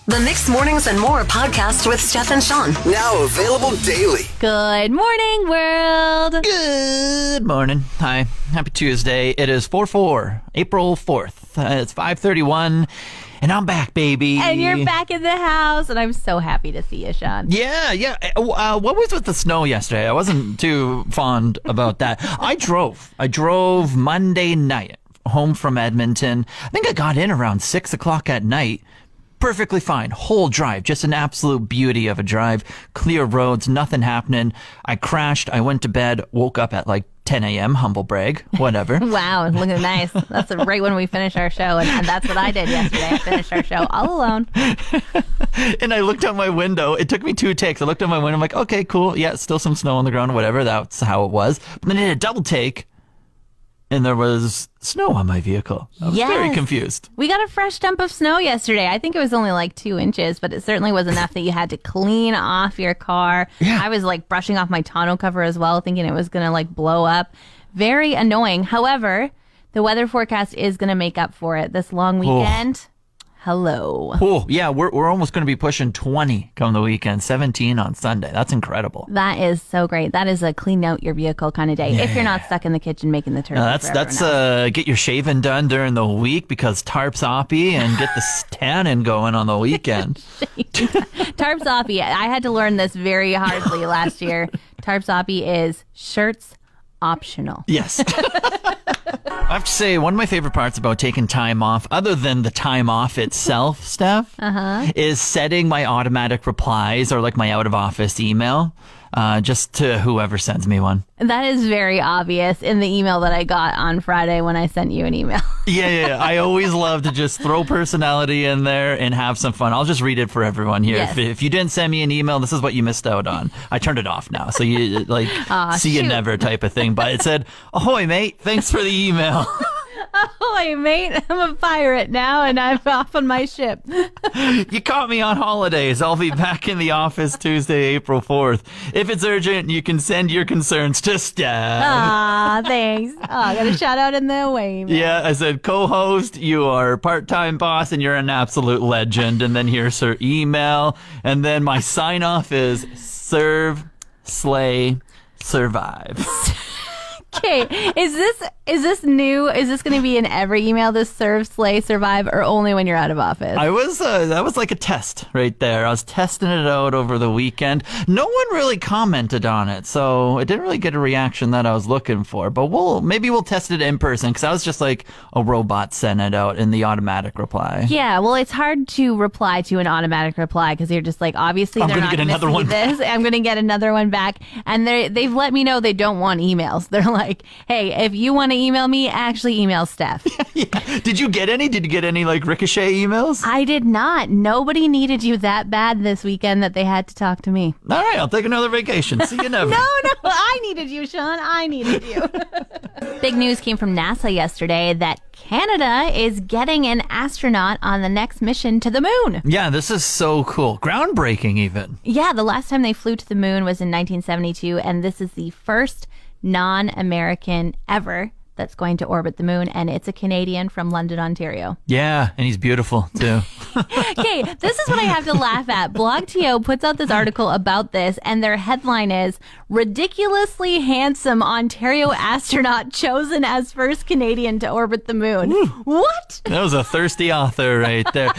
The Mixed Mornings and More podcast with Steph and Shawn. Now available daily. Good morning, world. Good morning. Hi. Happy Tuesday. It is April 4th. It's 5:31, and I'm back, baby. And you're back in the house, and I'm so happy to see you, Shawn. Yeah. What was with the snow yesterday? I wasn't too fond about that. I drove Monday night home from Edmonton. I think I got in around 6 o'clock at night. Perfectly fine. Whole drive. Just an absolute beauty of a drive. Clear roads. Nothing happening. I crashed. I went to bed. Woke up at like 10 a.m. Humble brag. Whatever. Wow. Looking nice. That's right when we finish our show. And that's what I did yesterday. I finished our show all alone. And I looked out my window. It took me 2 takes. I looked out my window. I'm like, okay, cool. Yeah, still some snow on the ground. Whatever. That's how it was. But then I did a double take. And there was snow on my vehicle. I was very confused. We got a fresh dump of snow yesterday. I think it was only like 2 inches, but it certainly was enough that you had to clean off your car. Yeah. I was like brushing off my tonneau cover as well, thinking it was going to like blow up. Very annoying. However, the weather forecast is going to make up for it this long weekend. Hello. Oh, yeah, we're almost going to be pushing 20 come the weekend, 17 on Sunday. That's incredible. That is so great. That is a clean out your vehicle kind of day. If you're not stuck in the kitchen making the turkey. That's get your shaving done during the week because tarp's oppy and get the tanning going on the weekend. Tarp's oppy. I had to learn this very hardly last year. Tarp's oppy is shirts optional. Yes. I have to say, one of my favorite parts about taking time off, other than the time off itself, Steph, is setting my automatic replies or like my out of office email just to whoever sends me one. That is very obvious in the email that I got on Friday when I sent you an email. Yeah. I always love to just throw personality in there and have some fun. I'll just read it for everyone here. Yes. If you didn't send me an email, this is what you missed out on. I turned it off now, so you see you never type of thing. But it said, "Ahoy, mate! Thanks for the email." Ahoy, mate. I'm a pirate now, and I'm off on my ship. You caught me on holidays. I'll be back in the office Tuesday, April 4th. If it's urgent, you can send your concerns to Steph. Thanks. I got a shout out in the away email. Yeah, I said, co-host, you are part-time boss, and you're an absolute legend. And then here's her email. And then my sign-off is serve, slay, survive. Okay, is this new? Is this going to be in every email? This serve, slay, survive, or only when you're out of office? That was like a test right there. I was testing it out over the weekend. No one really commented on it, so it didn't really get a reaction that I was looking for. But maybe we'll test it in person because I was just like a robot sent it out in the automatic reply. Yeah, well, it's hard to reply to an automatic reply because you're just like, obviously they're not going to see this. I'm going to get another one back, and they've let me know they don't want emails. They're like, hey, if you want to email me, actually email Steph. Yeah. Did you get any? Did you get any like ricochet emails? I did not. Nobody needed you that bad this weekend that they had to talk to me. All right, I'll take another vacation. See you never. No, I needed you, Shawn. I needed you. Big news came from NASA yesterday that Canada is getting an astronaut on the next mission to the moon. Yeah, this is so cool. Groundbreaking even. Yeah, the last time they flew to the moon was in 1972, and this is the first non-American ever that's going to orbit the moon, and it's a Canadian from London, Ontario. Yeah, and he's beautiful too. Okay, this is what I have to laugh at. BlogTO puts out this article about this, and their headline is "Ridiculously Handsome Ontario Astronaut Chosen as First Canadian to Orbit the Moon." Ooh. What? That was a thirsty author right there.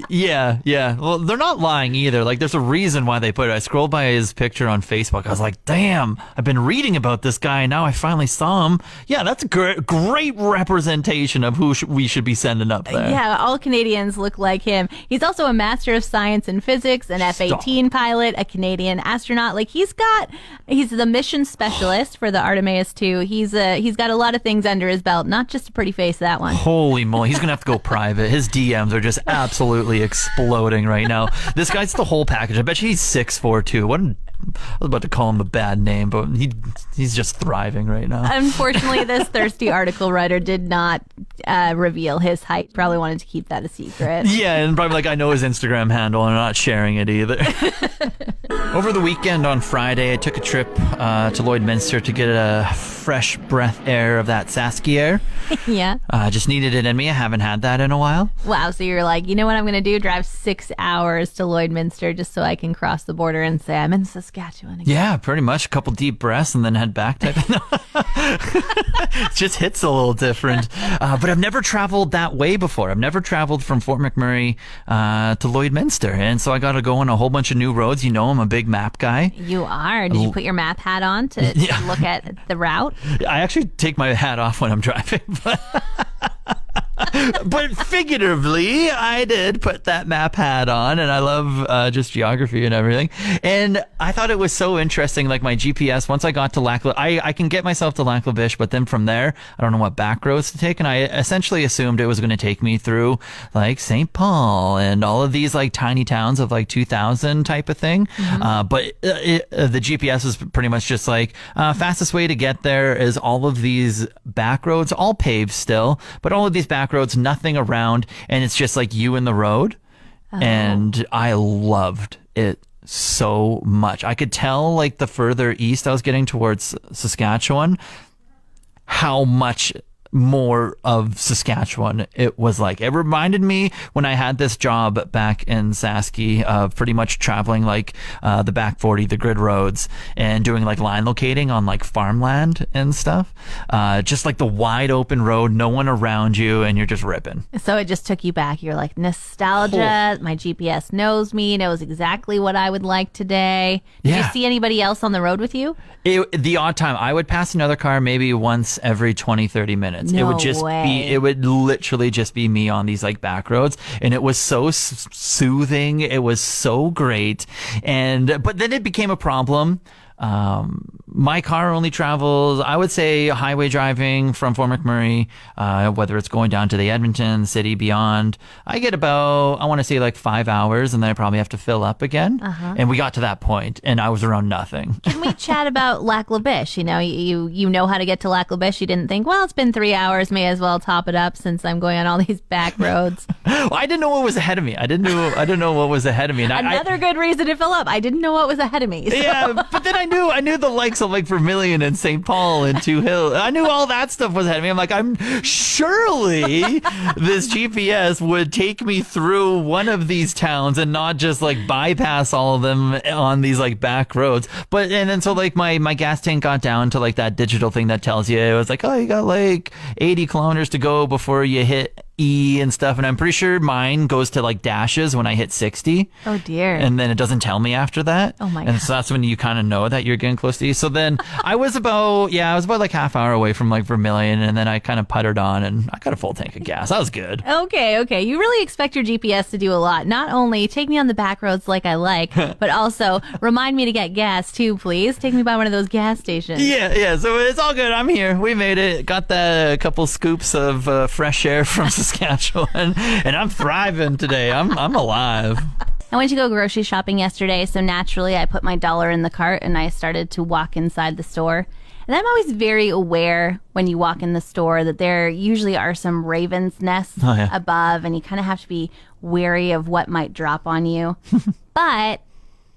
Yeah. Well, they're not lying either. Like, there's a reason why they put it. I scrolled by his picture on Facebook. I was like, damn, I've been reading about this guy, and now I finally saw him. Yeah, that's a great representation of who we should be sending up there. Yeah, all Canadians look like him. He's also a Master of Science in Physics, an F-18 pilot, a Canadian astronaut. Like, he's the mission specialist for the Artemis 2. He's got a lot of things under his belt, not just a pretty face, that one. Holy moly, he's going to have to go private. His DMs are just absolutely exploding right now. This guy's the whole package. I bet you he's 6'4" too. I was about to call him a bad name, but he's just thriving right now. Unfortunately, this thirsty article writer did not reveal his height. Probably wanted to keep that a secret. Yeah, and probably like, I know his Instagram handle and I'm not sharing it either. Over the weekend on Friday, I took a trip to Lloydminster to get a fresh breath air of that Sasky air. Yeah. Just needed it in me. I haven't had that in a while. Wow. So you're like, you know what I'm going to do? Drive 6 hours to Lloydminster just so I can cross the border and say I'm in Saskatchewan again. Yeah, pretty much. A couple deep breaths and then head back type of It just hits a little different. But I've never traveled that way before. I've never traveled from Fort McMurray to Lloydminster. And so I got to go on a whole bunch of new roads. You know, I'm a big map guy. You are. Did you put your map hat on to look at the route? I actually take my hat off when I'm driving. But figuratively, I did put that map hat on, and I love just geography and everything. And I thought it was so interesting, like my GPS, once I got to I can get myself to Lac La Biche, but then from there, I don't know what back roads to take. And I essentially assumed it was going to take me through like St. Paul and all of these like tiny towns of like 2,000 type of thing. But the GPS is pretty much just like, fastest way to get there is all of these back roads, all paved still, but all of these back roads, nothing around, and it's just like you and the road. And I loved it so much. I could tell like the further east I was getting towards Saskatchewan, how much more of Saskatchewan it was like. It reminded me when I had this job back in Sasky of pretty much traveling like the back 40, the grid roads, and doing like line locating on like farmland and stuff. Just like the wide open road, no one around you, and you're just ripping. So it just took you back. You're like, nostalgia. My GPS knows me, knows exactly what I would like today. Did you see anybody else on the road with you? The odd time I would pass another car maybe once every 20-30 minutes. No it would just way. it would literally just be me on these like back roads, and it was so soothing. It was so great. But then it became a problem. My car only travels, I would say, highway driving from Fort McMurray, whether it's going down to the Edmonton city beyond, I get about, I want to say like 5 hours, and then I probably have to fill up again. And we got to that point, and I was around nothing. Can we chat about Lac La Biche? You know, you know how to get to Lac La Biche. You didn't think, well, it's been 3 hours, may as well top it up since I'm going on all these back roads. Well, I didn't know what was ahead of me. I didn't know what was ahead of me. And Another good reason to fill up. I didn't know what was ahead of me. So. Yeah, but then I knew the likes of like Vermilion and St. Paul and Two Hills. I knew all that stuff was ahead of me. I'm like, surely this GPS would take me through one of these towns and not just like bypass all of them on these like back roads. And then so like my gas tank got down to like that digital thing that tells you, it was like, oh, you got like 80 kilometers to go before you hit E and stuff, and I'm pretty sure mine goes to like dashes when I hit 60. Oh dear. And then it doesn't tell me after that. Oh my God. God. So that's when you kind of know that you're getting close to E. So then I was about like half hour away from like Vermilion, and then I kind of puttered on and I got a full tank of gas. That was good. Okay. You really expect your GPS to do a lot. Not only take me on the back roads like I like, but also remind me to get gas too, please. Take me by one of those gas stations. Yeah. So it's all good. I'm here. We made it. Got a couple scoops of fresh air from Saskatchewan, and I'm thriving today. I'm alive. I went to go grocery shopping yesterday, so naturally I put my dollar in the cart and I started to walk inside the store. And I'm always very aware when you walk in the store that there usually are some ravens' nests above, and you kind of have to be wary of what might drop on you. But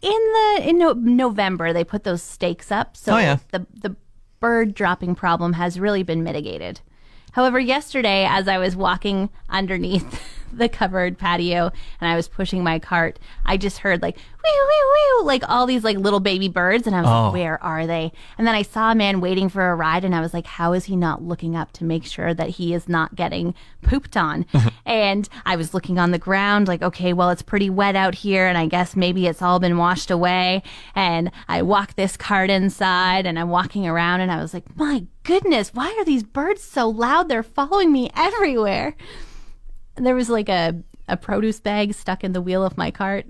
in November, they put those stakes up, so the bird dropping problem has really been mitigated. However, yesterday, as I was walking underneath the covered patio and I was pushing my cart, I just heard like, wee, wee, wee, like all these like little baby birds. And I was like, where are they? And then I saw a man waiting for a ride, and I was like, how is he not looking up to make sure that he is not getting pooped on? And I was looking on the ground like, okay, well, it's pretty wet out here, and I guess maybe it's all been washed away. And I walk this cart inside, and I'm walking around, and I was like, my goodness, why are these birds so loud? They're following me everywhere. And there was like a produce bag stuck in the wheel of my cart.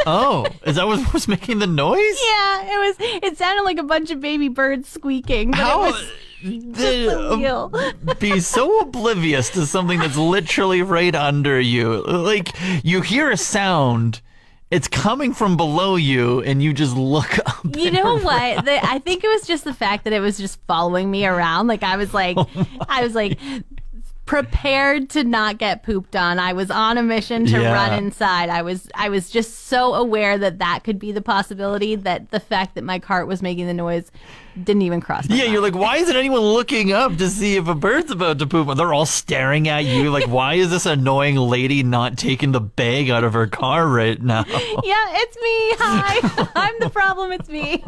Oh, is that what was making the noise? Yeah, it sounded like a bunch of baby birds squeaking. But How? It was just the wheel. Be so oblivious to something that's literally right under you. Like, you hear a sound, it's coming from below you, and you just look up. You know what? I think it was just the fact that it was just following me around. Like I was like prepared to not get pooped on. I was on a mission to run inside. I was just so aware that could be the possibility, that the fact that my cart was making the noise didn't even cross my mind. You're like, why isn't anyone looking up to see if a bird's about to poop? They're all staring at you like, why is this annoying lady not taking the bag out of her car right now? Yeah, it's me. Hi. I'm the problem. It's me.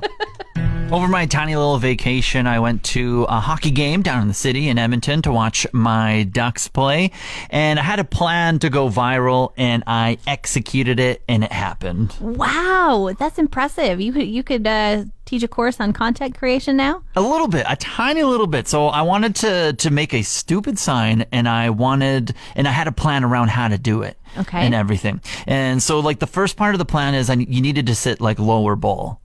Over my tiny little vacation, I went to a hockey game down in the city in Edmonton to watch my Ducks play. And I had a plan to go viral, and I executed it, and it happened. Wow, that's impressive. You could teach a course on content creation now? A little bit, a tiny little bit. So I wanted to make a stupid sign, and I had a plan around how to do it. Okay. And everything. And so like the first part of the plan is you needed to sit like lower bowl.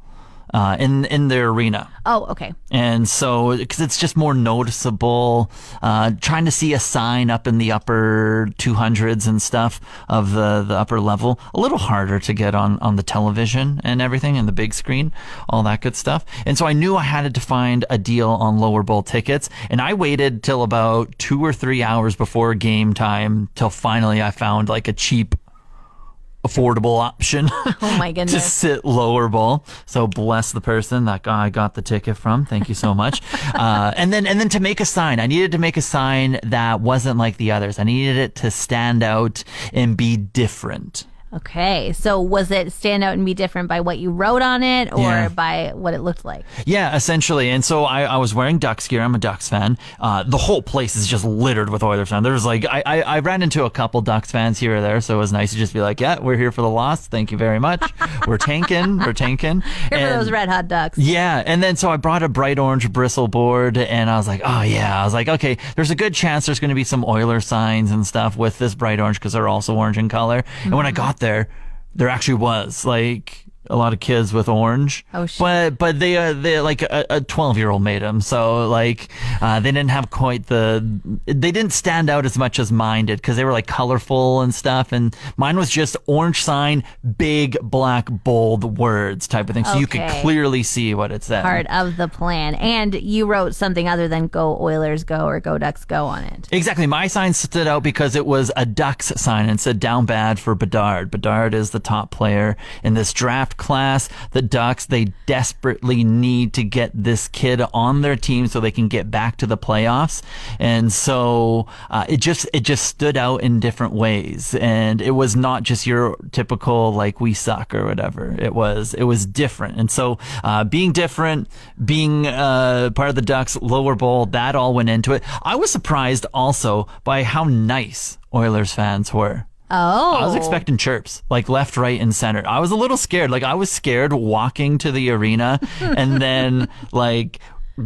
In the arena. Oh, okay. And so, because it's just more noticeable, trying to see a sign up in the upper 200s and stuff of the upper level, a little harder to get on the television and everything, and the big screen, all that good stuff. And so I knew I had to find a deal on lower bowl tickets, and I waited till about 2 or 3 hours before game time till finally I found like a cheap, affordable option. Oh my goodness. To sit lower bowl. So bless the person that guy I got the ticket from. Thank you so much. And then to make a sign, I needed to make a sign that wasn't like the others. I needed it to stand out and be different. Okay, so was it stand out and be different by what you wrote on it, or by what it looked like? Yeah, essentially. And so I was wearing Ducks gear. I'm a Ducks fan. The whole place is just littered with Oilers fans. There was like, I ran into a couple Ducks fans here or there, so it was nice to just be like, yeah, we're here for the loss. Thank you very much. We're tanking. We're tanking. Here for those red hot Ducks. Yeah, and then so I brought a bright orange bristle board, and I was like, oh yeah. I was like, okay, there's a good chance there's going to be some Oilers signs and stuff with this bright orange because they're also orange in color. And when I got there actually was like a lot of kids with orange. Oh shit. But they like a 12-year-old made them, so like they didn't have quite they didn't stand out as much as mine did because they were like colorful and stuff, and mine was just orange sign, big black bold words type of thing, so you could clearly see what it said. Part of the plan. And you wrote something other than Go Oilers Go or Go Ducks Go on it. Exactly. My sign stood out because it was a Ducks sign and said down bad for Bedard. Bedard is the top player in this draft class. The Ducks, they desperately need to get this kid on their team so they can get back to the playoffs. And so it just stood out in different ways. And it was not just your typical like we suck or whatever. It was different. And so being different, being part of the Ducks lower bowl, that all went into it. I was surprised also by how nice Oilers fans were. Oh. I was expecting chirps, like left, right, and center. I was a little scared. Like I was scared walking to the arena, and then like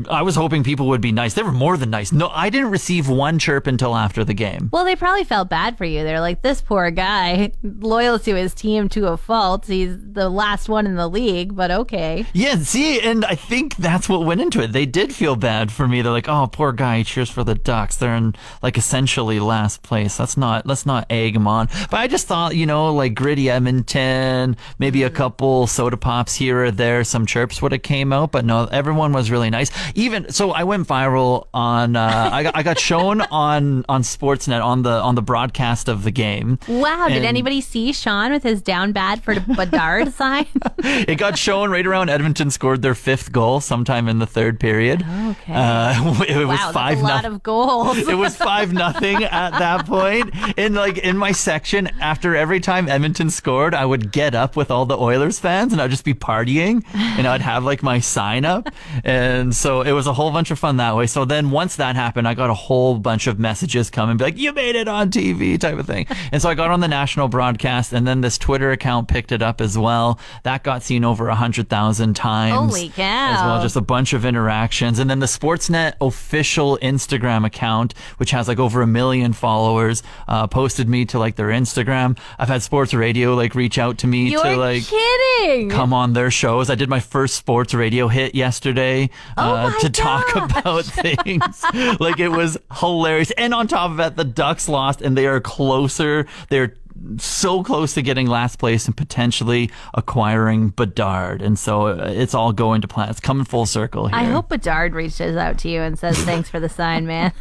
I was hoping people would be nice. They were more than nice. No, I didn't receive one chirp until after the game. Well, they probably felt bad for you. They're like, this poor guy, loyal to his team to a fault. He's the last one in the league, but okay. Yeah, see, and I think that's what went into it. They did feel bad for me. They're like, oh, poor guy, he cheers for the Ducks. They're in like essentially last place. Let's not egg him on. But I just thought, like gritty Edmonton, maybe a couple soda pops here or there, some chirps would have came out. But no, everyone was really nice. Even so, I went viral on. I got shown on Sportsnet on the broadcast of the game. Wow! Did anybody see Shawn with his down bad for Bedard sign? It got shown right around Edmonton scored their 5th goal sometime in the 3rd period. Okay. It was wow, 5-0. That's a lot of goals. It was 5-0 at that point. And like in my section, after every time Edmonton scored, I would get up with all the Oilers fans and I'd just be partying, and I'd have like my sign up, and so it was a whole bunch of fun that way. So then once that happened, I got a whole bunch of messages come and be like, you made it on TV type of thing. And so I got on the national broadcast, and then this Twitter account picked it up as well. That got seen over 100,000 times. Holy cow. As well, just a bunch of interactions. And then the Sportsnet official Instagram account, which has like over 1 million followers, posted me to like their Instagram. I've had sports radio like reach out to me You're to like kidding. come on their shows. I did my first sports radio hit yesterday. To talk about things. Like it was hilarious. And on top of that, the Ducks lost, and they are closer. They're so close to getting last place and potentially acquiring Bedard. And so it's all going to plan. It's coming full circle here. I hope Bedard reaches out to you and says, thanks for the sign, man.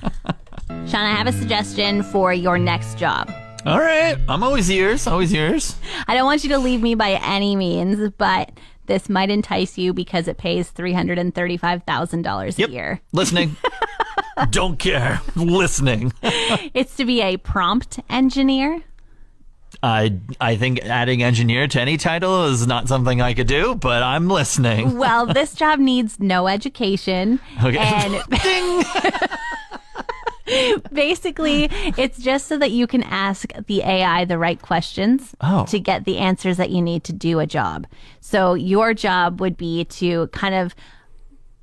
Shawn, I have a suggestion for your next job. All right. I'm always yours. Always yours. I don't want you to leave me by any means, but this might entice you because it pays $335,000 a year. Listening. Don't care. Listening. It's to be a prompt engineer. I think adding engineer to any title is not something I could do, but I'm listening. Well, this job needs no education. Okay. And Ding! basically, it's just so that you can ask the AI the right questions to get the answers that you need to do a job. So your job would be to kind of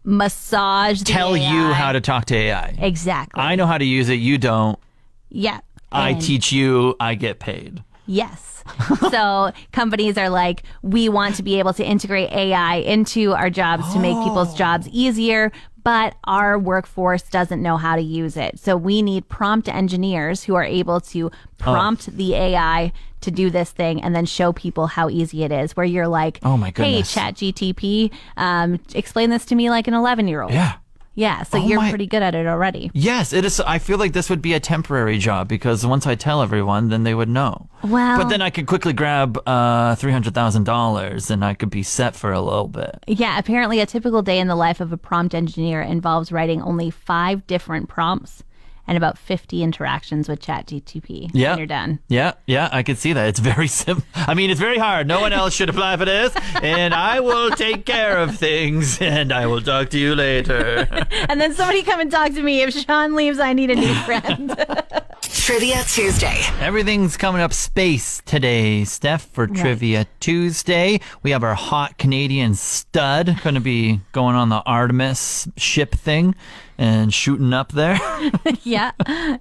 massage the Tell AI. you how to talk to AI. Exactly. I know how to use it. You don't. Yeah. I And- teach you. I get paid. Yes. So companies are like, we want to be able to integrate AI into our jobs to make people's jobs easier, but our workforce doesn't know how to use it. So we need prompt engineers who are able to prompt the AI to do this thing and then show people how easy it is, where you're like, Oh my hey, goodness. ChatGTP, explain this to me like an 11-year-old. Yeah. Yeah, so Oh you're my- pretty good at it already. Yes, it is. I feel like this would be a temporary job because once I tell everyone, then they would know. Well, But then I could quickly grab $300,000 and I could be set for a little bit. yeah, apparently a typical day in the life of a prompt engineer involves writing only 5 different prompts and about 50 interactions with ChatGTP. Yeah. And you're done. Yeah, I could see that. It's very simple. I mean, it's very hard. No one else should apply for this. And I will take care of things and I will talk to you later. And then somebody come and talk to me. If Shawn leaves, I need a new friend. Trivia Tuesday. Everything's coming up space today, Steph, for Trivia Tuesday. We have our hot Canadian stud going to be going on the Artemis ship thing and shooting up there. Yeah.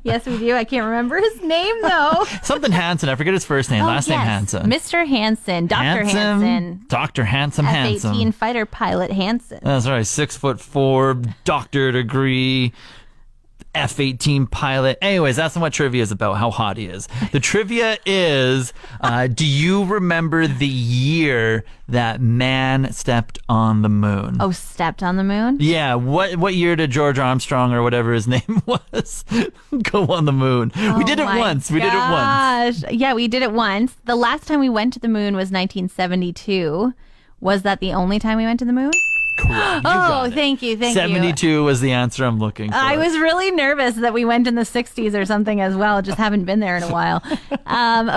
Yes, we do. I can't remember his name, though. Something Hansen. I forget his first name. Last name Hansen. Mr. Hansen. Dr. Hansen. Dr. Handsome Hansen. F-18 fighter pilot Hansen. That's right. 6'4", doctorate degree, F-18 pilot. Anyways, that's not what trivia is about, how hot he is. The trivia is, do you remember the year that man stepped on the moon? Oh, stepped on the moon? Yeah, what year did George Armstrong or whatever his name was go on the moon? We did it once. We did it once. Yeah, we did it once. The last time we went to the moon was 1972. Was that the only time we went to the moon? Correct. You got it. Thank you. 72 was the answer I'm looking for. I was really nervous that we went in the 60s or something as well. Just haven't been there in a while.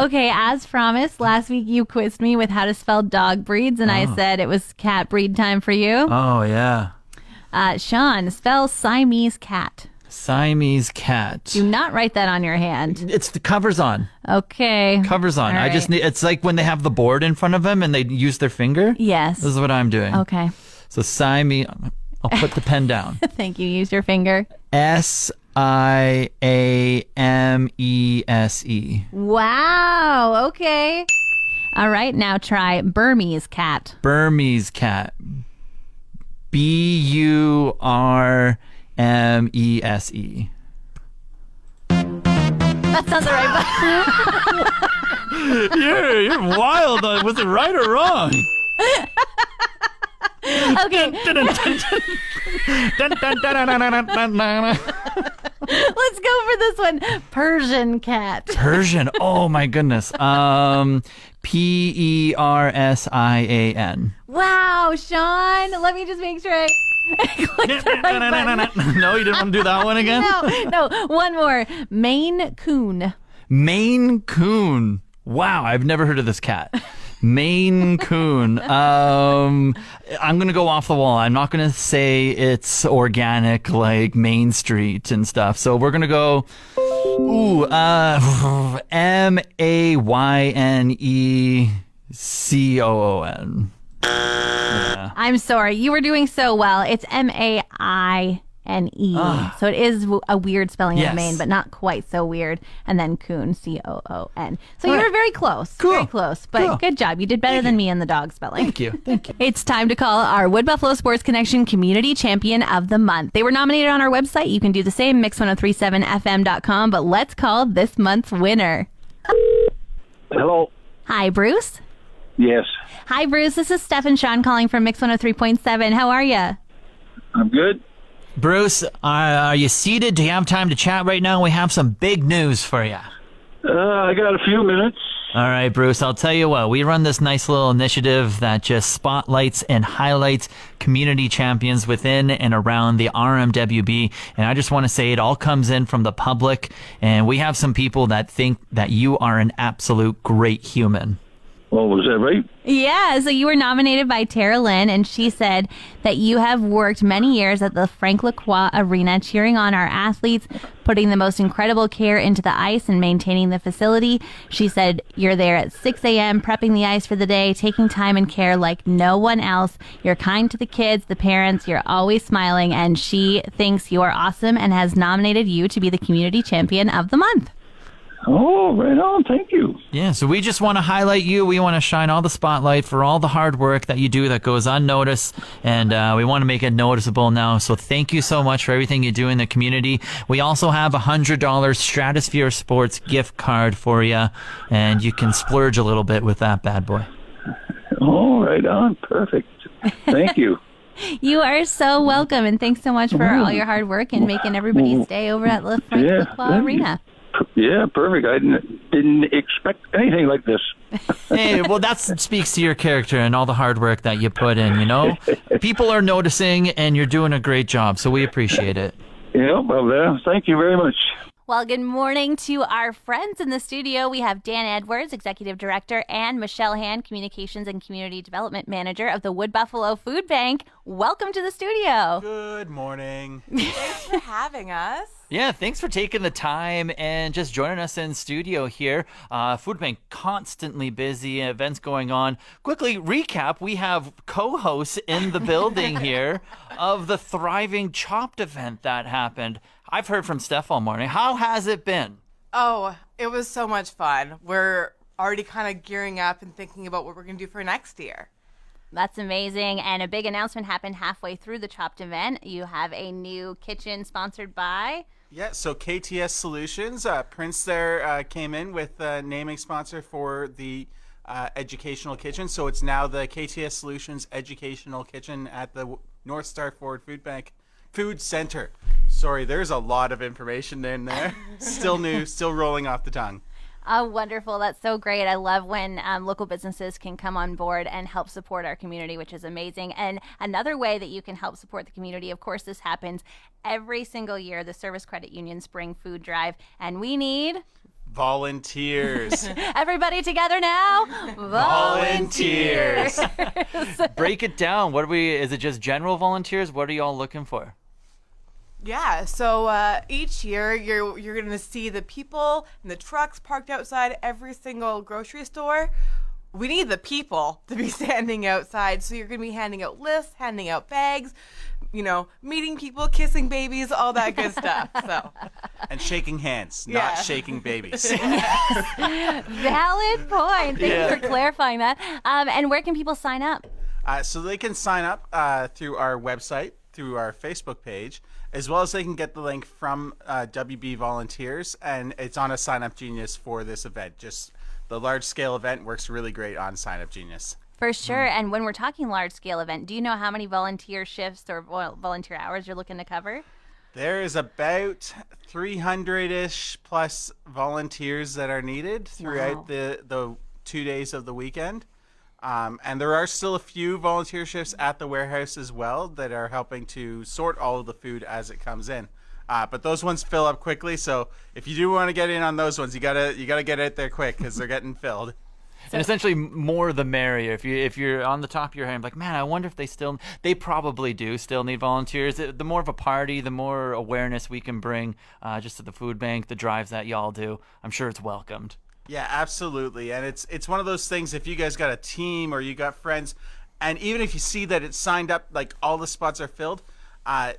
Okay, as promised, last week you quizzed me with how to spell dog breeds, and I said it was cat breed time for you. Oh, yeah. Shawn, spell Siamese cat. Siamese cat. Do not write that on your hand. It's the covers on. Okay. Covers on. All I just right. need. It's like when they have the board in front of them and they use their finger. Yes. This is what I'm doing. Okay. So Siamese. I'll put the pen down. Thank you. Use your finger. Siamese. Wow. Okay. All right. Now try Burmese cat. Burmese cat. Burmese. That's not the right button. You're wild. Was it right or wrong? Okay. Let's go for this one. Persian cat. Persian. Oh my goodness. Persian. Wow, Shawn. Let me just make sure I clicked the right button. No, you didn't want to do that one again? No. One more. Maine Coon. Maine Coon. Wow, I've never heard of this cat. Maine Coon. I'm going to go off the wall. I'm not going to say it's organic like Main Street and stuff. So we're going to go, Maynecoon. Yeah. I'm sorry. You were doing so well. It's Maine. So it is a weird spelling Yes. of Maine, but not quite so weird. And then Coon, Coon. So All you right. were very close. Cool. Very close. But Cool. good job. You did better than me in the dog spelling. Thank you. It's time to call our Wood Buffalo Sports Connection Community Champion of the Month. They were nominated on our website. You can do the same, mix1037fm.com. But let's call this month's winner. Hello. Hi, Bruce. Yes, Hi, Bruce. This is Steph and Shawn calling from Mix 103.7. How are you? I'm good. Bruce, are you seated? Do you have time to chat right now? We have some big news for you. I got a few minutes. All right, Bruce, I'll tell you what. We run this nice little initiative that just spotlights and highlights community champions within and around the RMWB. And I just want to say it all comes in from the public. And we have some people that think that you are an absolute great human. Oh, was that right? Yeah, so you were nominated by Tara Lynn, and she said that you have worked many years at the Frank Lacroix Arena cheering on our athletes, putting the most incredible care into the ice and maintaining the facility. She said you're there at 6 a.m. prepping the ice for the day, taking time and care like no one else. You're kind to the kids, the parents, you're always smiling, and she thinks you are awesome and has nominated you to be the community champion of the month. Oh, right on. Thank you. Yeah, so we just want to highlight you. We want to shine all the spotlight for all the hard work that you do that goes unnoticed, and we want to make it noticeable now. So thank you so much for everything you do in the community. We also have a $100 Stratosphere Sports gift card for you, and you can splurge a little bit with that bad boy. Oh, right on. Perfect. Thank you. You are so welcome, and thanks so much for all your hard work and making everybody's day over at the Frank Lacroix Arena. Yeah, perfect. I didn't expect anything like this. Hey, well, that speaks to your character and all the hard work that you put in, you know? People are noticing, and you're doing a great job, so we appreciate it. Yeah, well, thank you very much. Well, good morning to our friends in the studio. We have Dan Edwards, Executive Director, and Michelle Hand, Communications and Community Development Manager of the Wood Buffalo Food Bank. Welcome to the studio. Good morning. Thanks for having us. Yeah, thanks for taking the time and just joining us in studio here. Food Bank constantly busy, events going on. Quickly recap, we have co-hosts in the building here of the thriving Chopped event that happened. I've heard from Steph all morning. How has it been? Oh, it was so much fun. We're already kind of gearing up and thinking about what we're going to do for next year. That's amazing. And a big announcement happened halfway through the Chopped event. You have a new kitchen sponsored by... Yeah, so KTS Solutions. Prince there came in with a naming sponsor for the educational kitchen. So it's now the KTS Solutions Educational Kitchen at the North Star Forward Food Bank Food Center. Sorry, there's a lot of information in there. Still new, still rolling off the tongue. Oh, wonderful. That's so great. I love when local businesses can come on board and help support our community, which is amazing. And another way that you can help support the community, of course, this happens every single year, the Service Credit Union Spring Food Drive, and we need... Volunteers. Everybody together now. Volunteers. Break it down. Is it just general volunteers? What are you all looking for? Yeah, so each year you're going to see the people and the trucks parked outside every single grocery store. We need the people to be standing outside, so you're going to be handing out lists, handing out bags, meeting people, kissing babies, all that good stuff. So. And shaking hands, not shaking babies. Valid point. Thank you for clarifying that. And where can people sign up? So they can sign up through our website, through our Facebook page, as well as they can get the link from WB Volunteers, and it's on a Sign Up Genius for this event. Just the large-scale event works really great on Sign Up Genius. For sure. And when we're talking large-scale event, do you know how many volunteer shifts or volunteer hours you're looking to cover? There is about 300-ish plus volunteers that are needed throughout the 2 days of the weekend. And there are still a few volunteer shifts at the warehouse as well that are helping to sort all of the food as it comes in. But those ones fill up quickly, so if you do want to get in on those ones, you gotta get out there quick because they're getting filled. And essentially, more the merrier. If you're on the top of your head, like, man, I wonder if they probably do still need volunteers. The more of a party, the more awareness we can bring just to the food bank, the drives that y'all do. I'm sure it's welcomed. Yeah, absolutely. And it's one of those things, if you guys got a team or you got friends, and even if you see that it's signed up, like all the spots are filled,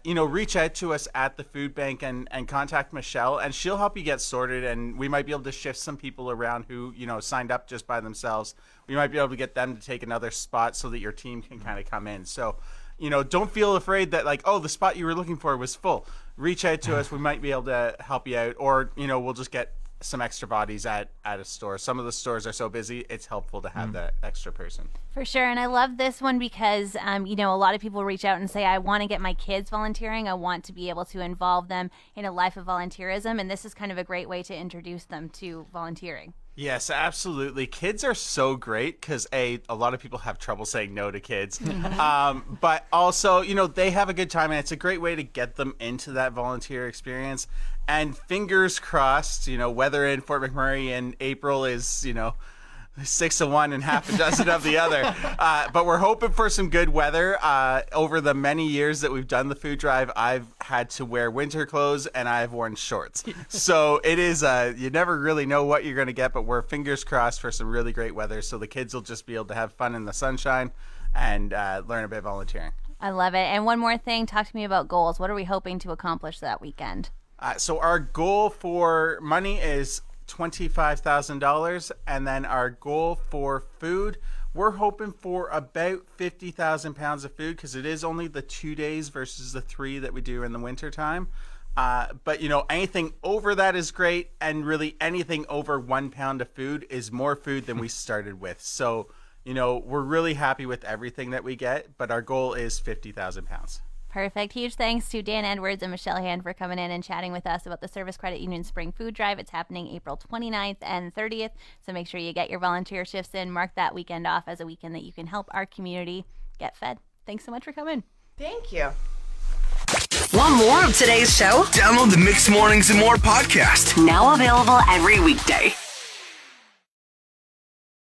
reach out to us at the food bank and contact Michelle, and she'll help you get sorted, and we might be able to shift some people around who, signed up just by themselves. We might be able to get them to take another spot so that your team can kind of come in. So, don't feel afraid that the spot you were looking for was full. Reach out to us. We might be able to help you out, or, we'll just get some extra bodies at a store. Some of the stores are so busy, it's helpful to have that extra person. For sure. And I love this one because, a lot of people reach out and say, I want to get my kids volunteering. I want to be able to involve them in a life of volunteerism. And this is kind of a great way to introduce them to volunteering. Yes, absolutely. Kids are so great because a lot of people have trouble saying no to kids, but also they have a good time, and it's a great way to get them into that volunteer experience. And fingers crossed, weather in Fort McMurray in April is 6 of one and half a dozen of the other. But we're hoping for some good weather. Over the many years that we've done the food drive, I've had to wear winter clothes and I've worn shorts. So it is, you never really know what you're going to get, but we're fingers crossed for some really great weather. So the kids will just be able to have fun in the sunshine and learn a bit of volunteering. I love it. And one more thing, talk to me about goals. What are we hoping to accomplish that weekend? So our goal for money is $25,000, and then our goal for food, we're hoping for about 50,000 pounds of food because it is only the 2 days versus the 3 that we do in the winter time. But anything over that is great, and really anything over 1 pound of food is more food than we started with. So we're really happy with everything that we get, but our goal is 50,000 pounds. Perfect. Huge thanks to Dan Edwards and Michelle Hand for coming in and chatting with us about the Service Credit Union Spring Food Drive. It's happening April 29th and 30th, so make sure you get your volunteer shifts in. Mark that weekend off as a weekend that you can help our community get fed. Thanks so much for coming. Thank you. Want more of today's show? Download the Mixed Mornings and More podcast. Now available every weekday.